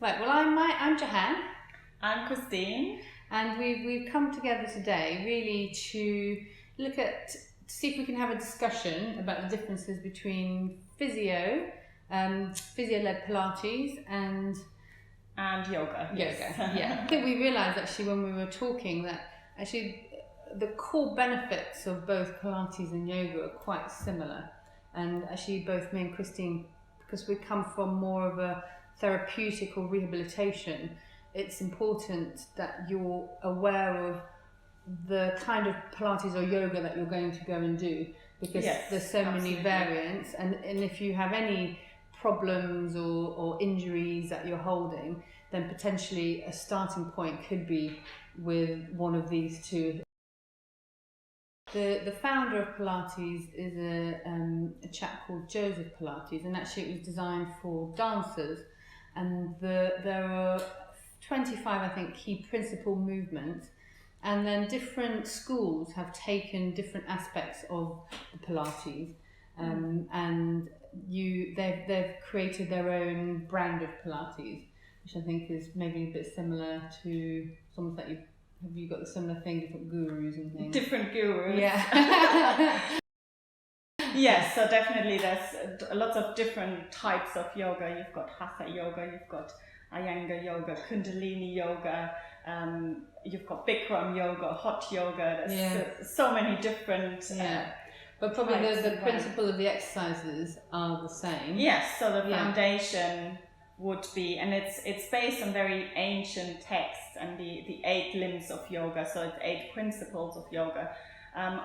Right, well I'm Jehan. I'm Christine. And we've come together today really to look at, see if we can have a discussion about the differences between physio-led Pilates and yoga. Yoga, yeah. I think we realised actually when we were talking that actually the core benefits of both Pilates and yoga are quite similar. And actually both me and Christine, because we come from more of a therapeutic or rehabilitation, it's important that you're aware of the kind of Pilates or yoga that you're going to go and do, because there's so many variants, and if you have any problems or injuries that you're holding, then potentially a starting point could be with one of these two. The founder of Pilates is a chap called Joseph Pilates, and actually it was designed for dancers, and there are 25, I think, key principal movements, and then different schools have taken different aspects of the Pilates, and they've created their own brand of Pilates, which I think is maybe a bit similar to some that have you got the similar thing, different gurus and things? Different gurus. Yeah. Yes, so definitely there's lots of different types of yoga. You've got Hatha yoga, you've got Iyengar yoga, Kundalini yoga, you've got Bikram yoga, hot yoga. There's so many different but probably the principle of the exercises are the same. Yes, so the foundation would be, and it's based on very ancient texts and the 8 limbs of yoga, so it's 8 principles of yoga,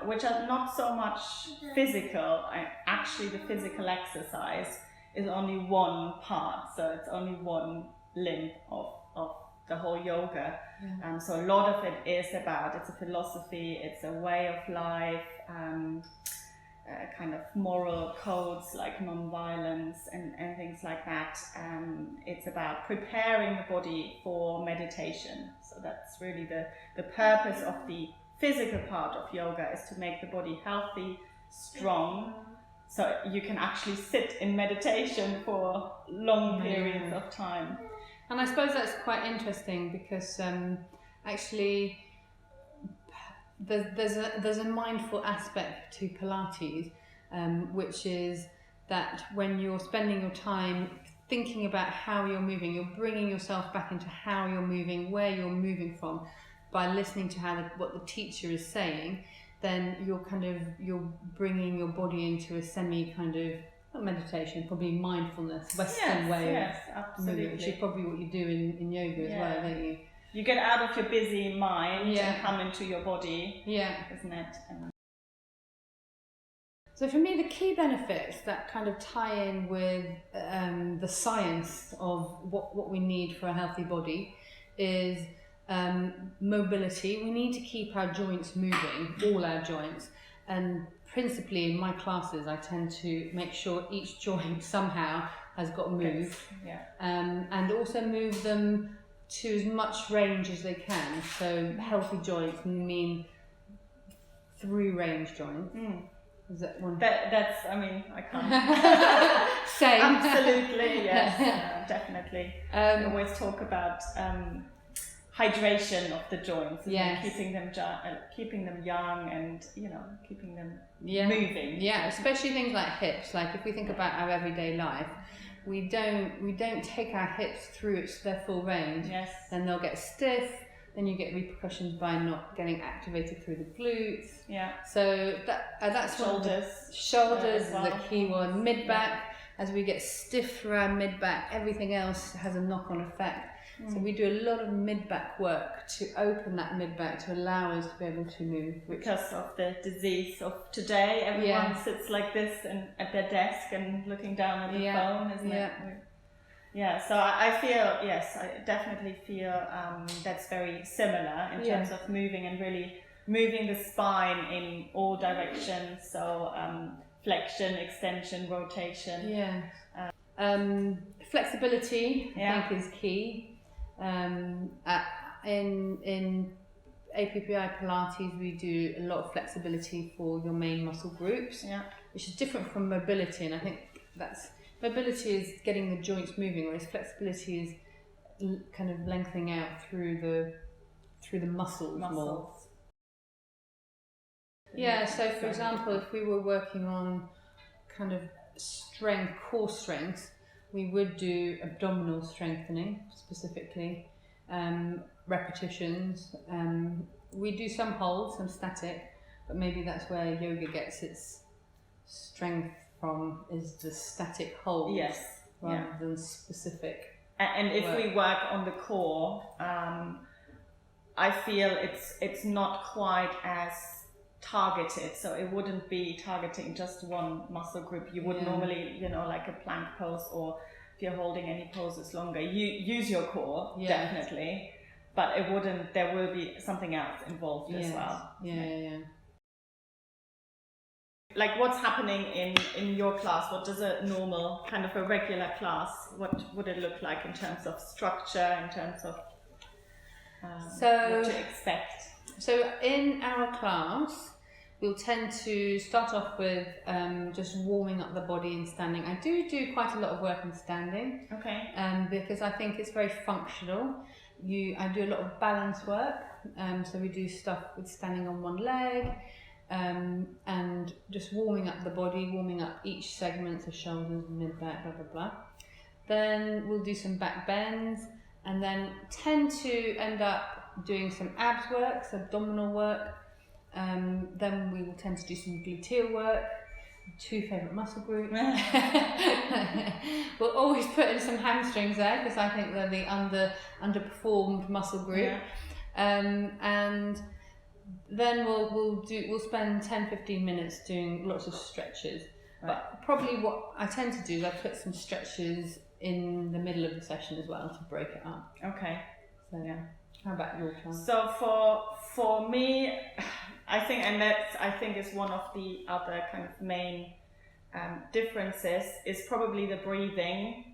which are not so much physical. Actually, the physical exercise is only one part, so it's only one limb of the whole yoga. So a lot of it is about, it's a philosophy, it's a way of life, kind of moral codes like non-violence and things like that. It's about preparing the body for meditation. So that's really the purpose of the physical part of yoga, is to make the body healthy, strong, so you can actually sit in meditation for long periods of time. And I suppose that's quite interesting because actually there's a mindful aspect to Pilates, which is that when you're spending your time thinking about how you're moving, you're bringing yourself back into how you're moving, where you're moving from, by listening to what the teacher is saying. Then you're bringing your body into a semi kind of, not meditation, probably mindfulness, Western way of moving, which is probably what you do in yoga as well, don't you? You get out of your busy mind and come into your body, isn't it? So for me, the key benefits that kind of tie in with the science of what we need for a healthy body is mobility. We need to keep our joints moving, all our joints, and principally in my classes I tend to make sure each joint somehow has got moved, and also move them to as much range as they can. So healthy joints mean through range joints. Is that one? That's, I mean, I can't. Same. Absolutely, yes, definitely. We always talk about hydration of the joints, keeping them young, and keeping them moving. Yeah, especially things like hips. Like if we think about our everyday life, we don't take our hips through their full range. Yes. Then they'll get stiff. Then you get repercussions by not getting activated through the glutes. Yeah. So that's shoulders. Shoulders is the key one. Mid back. As we get stiff through our mid back, everything else has a knock-on effect. So we do a lot of mid-back work to open that mid-back to allow us to be able to move. Because of the disease of today, everyone sits like this and at their desk and looking down at the phone, isn't it? Yeah, so I feel, I definitely feel that's very similar in terms of moving and really moving the spine in all directions. So flexion, extension, rotation. Flexibility, I think, is key. In APPI Pilates, we do a lot of flexibility for your main muscle groups, which is different from mobility, and I think mobility is getting the joints moving, whereas flexibility is kind of lengthening out through the muscles more. Yeah, so for example, if we were working on kind of core strength, we would do abdominal strengthening specifically, repetitions. We do some holds, some static, but maybe that's where yoga gets its strength from, is the static holds rather than specific. And if work. we work on the core, I feel it's not quite as targeted, so it wouldn't be targeting just one muscle group. You would normally, like a plank pose, or if you're holding any poses longer, you use your core, definitely, but there will be something else involved as well. Yeah. Like, what's happening in your class? What does a normal, kind of a regular class, what would it look like in terms of structure, in terms of what to expect? So in our class, we'll tend to start off with just warming up the body and standing. I do quite a lot of work in standing. Okay. Because I think it's very functional. I do a lot of balance work. So we do stuff with standing on one leg, and just warming up the body, warming up each segment, so shoulders, mid-back, blah, blah, blah. Then we'll do some back bends, and then tend to end up doing some abs work, so abdominal work. Then we will tend to do some gluteal work, 2 favourite muscle groups. We'll always put in some hamstrings there, because I think they're the underperformed muscle group. And then we'll spend 10-15 minutes doing lots of stretches. But probably what I tend to do is I put some stretches in the middle of the session as well to break it up. Okay. So how about your class? So for me, I think is one of the other kind of main differences is probably the breathing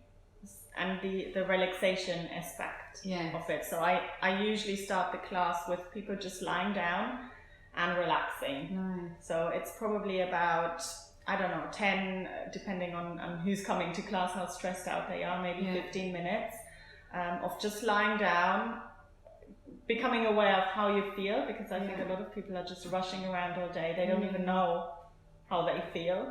and the relaxation aspect of it. So I usually start the class with people just lying down and relaxing. Nice. So it's probably about, I don't know, 10, depending on who's coming to class, how stressed out they are, maybe 15 minutes of just lying down, becoming aware of how you feel, because I think a lot of people are just rushing around all day. They don't even know how they feel.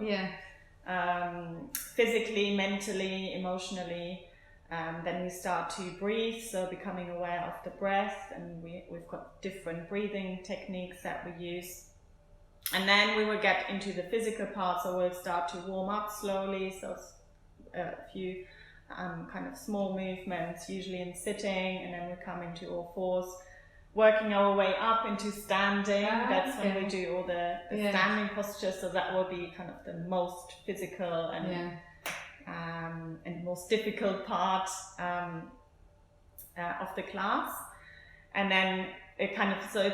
Physically, mentally, emotionally. Then we start to breathe, so becoming aware of the breath, and we've got different breathing techniques that we use. And then we will get into the physical part, so we'll start to warm up slowly, so a few kind of small movements, usually in sitting, and then we come into all fours, working our way up into standing. That's when we do all the standing postures, so that will be kind of the most physical and most difficult part of the class. And then it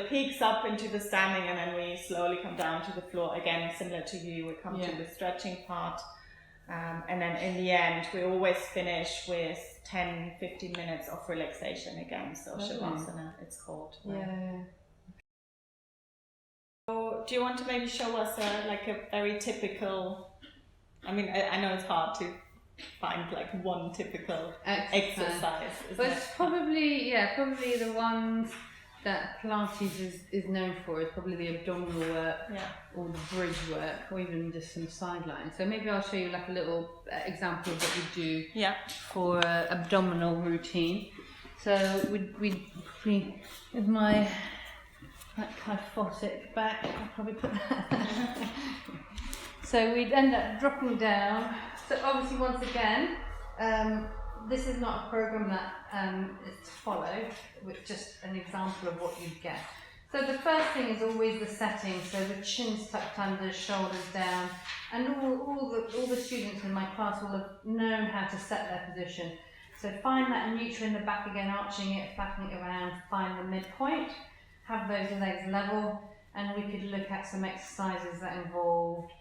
peaks up into the standing, and then we slowly come down to the floor again, similar to you. We come to the stretching part, and then in the end we always finish with 10-15 minutes of relaxation again, so Shavasana it's called. So do you want to maybe show us a very typical, I mean, I know it's hard to find like one typical exercise. But it's probably the ones that Pilates is known for is probably the abdominal work, or the bridge work, or even just some sidelines. So maybe I'll show you like a little example of what we do for abdominal routine. So we with my kyphotic back, I'll probably put that. So we'd end up dropping down. So obviously, once again, this is not a program that is to follow, with just an example of what you'd get. So the first thing is always the setting. So the chin's tucked under, shoulders down, and all the students in my class will have known how to set their position. So find that neutral in the back again, arching it, flattening it around, find the midpoint, have those legs level, and we could look at some exercises that involved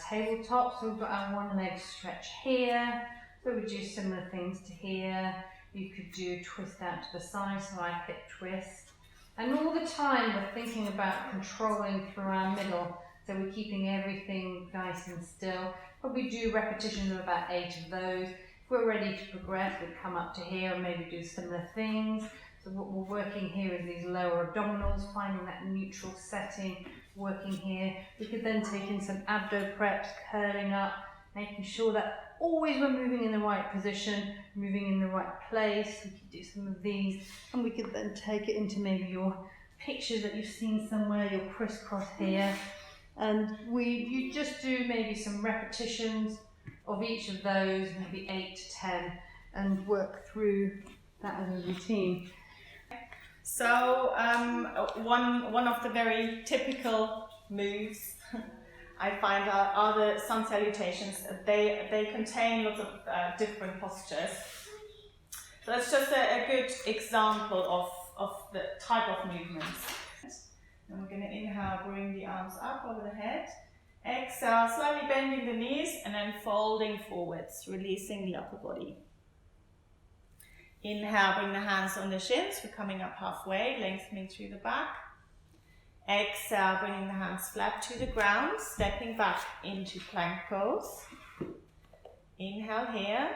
tabletop. So we've got our one leg stretch here, so we do similar things to here. You could do twist out to the side, so I hip twist. And all the time we're thinking about controlling through our middle, so we're keeping everything nice and still. Probably do repetitions of about 8 of those. If we're ready to progress, we'd come up to here and maybe do similar things. So what we're working here is these lower abdominals, finding that neutral setting, working here. We could then take in some abdo preps, curling up, making sure that always we're moving in the right position, moving in the right place. We could do some of these, and we could then take it into maybe your pictures that you've seen somewhere, your crisscross here. And you just do maybe some repetitions of each of those, maybe 8 to 10, and work through that as a routine. So one of the very typical moves I find are the sun salutations. They contain lots of different postures. So that's just a good example of the type of movements. And we're going to inhale, bring the arms up over the head. Exhale, slightly bending the knees and then folding forwards, releasing the upper body. Inhale, bring the hands on the shins. We're coming up halfway, lengthening through the back. Exhale, bringing the hands flat to the ground, stepping back into plank pose. Inhale here.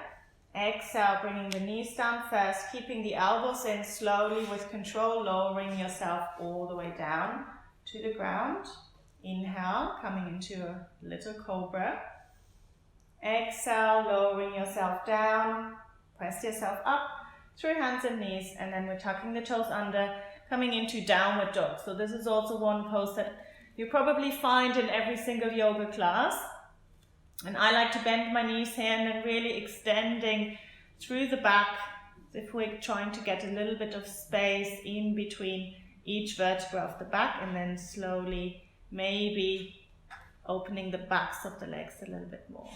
Exhale, bringing the knees down first, keeping the elbows in, slowly with control, lowering yourself all the way down to the ground. Inhale, coming into a little cobra. Exhale, lowering yourself down, press yourself up through hands and knees, and then we're tucking the toes under, coming into downward dog. So this is also one pose that you probably find in every single yoga class. And I like to bend my knees here and then really extending through the back, as if we're trying to get a little bit of space in between each vertebra of the back, and then slowly maybe opening the backs of the legs a little bit more.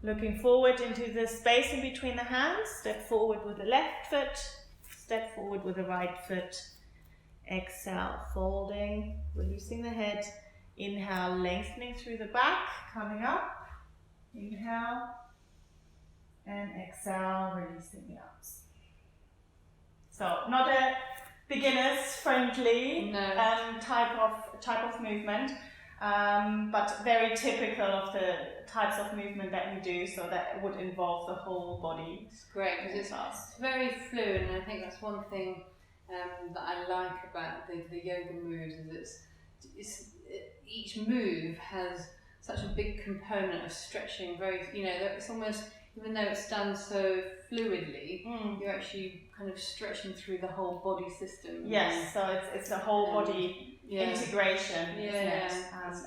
Looking forward into the space in between the hands, step forward with the left foot, step forward with the right foot. Exhale, folding, releasing the head. Inhale, lengthening through the back, coming up. Inhale, and exhale, releasing the arms. So not a beginner's friendly type of movement, but very typical of the types of movement that we do, so that would involve the whole body. It's great because it's very fluid, and I think that's one thing that I like about the yoga moves is each move has such a big component of stretching. It's almost, even though it's done so fluidly, you're actually kind of stretching through the whole body system. Yes, so it's a whole body integration, isn't it?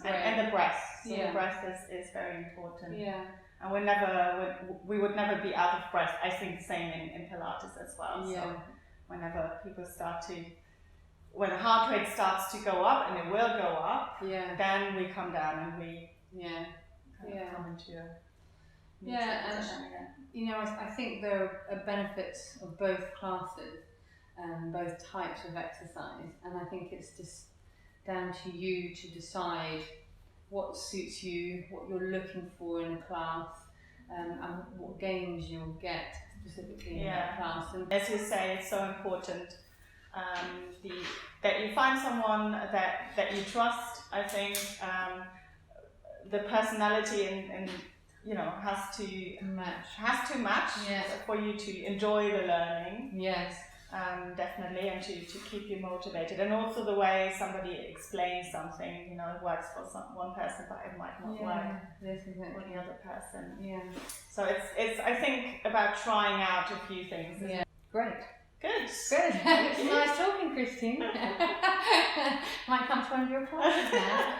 And the breath. So the breath is very important. Yeah. And we would never be out of breath. I think the same in Pilates as well. Yeah. So whenever people when the heart rate starts to go up, and it will go up, then we come down and we come into a position again. I think there are benefits of both classes, both types of exercise, and I think it's just down to you to decide what suits you, what you're looking for in a class, and what gains you'll get specifically in that class. And as you say, it's so important that you find someone that you trust. I think the personality and has to match for you to enjoy the learning. Yes. Definitely, and to keep you motivated, and also the way somebody explains something, it works for one person, but it might not work for the other person. Yeah. So it's I think about trying out a few things. Yeah. Great. Good. Nice talking, Christine. Might come to one of your classes now.